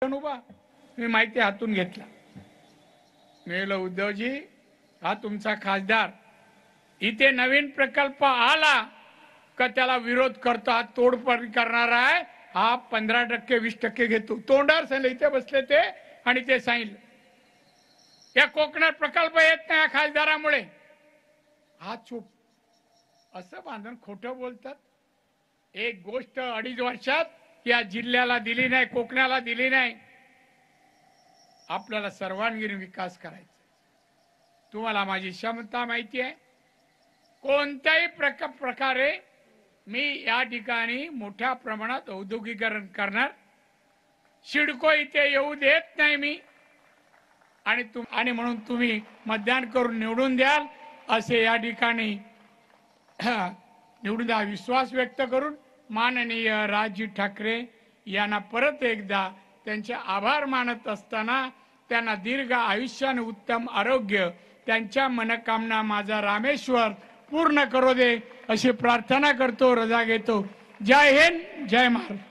उभा मी माहिती हातून घेतला. मी म्हणलं उद्धवजी, हा तुमचा खासदार इथे नवीन प्रकल्प आला का त्याला विरोध करतो, हा तोडफोड करणार आहे, हा 15% 20% घेतो. तोंडावर सांगितलं, इथे बसले ते आणि ते सांगितलं या कोकणात प्रकल्प येत नाही खासदारामुळे. हा चूप. असं बांधून खोटं बोलतात. एक गोष्ट 2.5 वर्षात या जिल्ह्याला दिली नाही, कोकणाला दिली नाही. आपल्याला सर्वांगीण विकास करायचा. तुम्हाला माझी क्षमता माहिती आहे. कोणत्याही प्रकारे मी या ठिकाणी मोठ्या प्रमाणात औद्योगिकरण करणार. सिडको इथे येऊ देत नाही मी. आणि म्हणून तुम्ही मतदान करून निवडून द्याल असे या ठिकाणी निवडून द्या विश्वास व्यक्त करून माननीय राज ठाकरे यांना परत एकदा त्यांचे आभार मानत असताना त्यांना दीर्घ आयुष्य आणि उत्तम आरोग्य, त्यांच्या मनोकामना माझा रामेश्वर पूर्ण करू दे अशी प्रार्थना करतो. रजा घेतो. जय हिंद, जय महाराष्ट्र.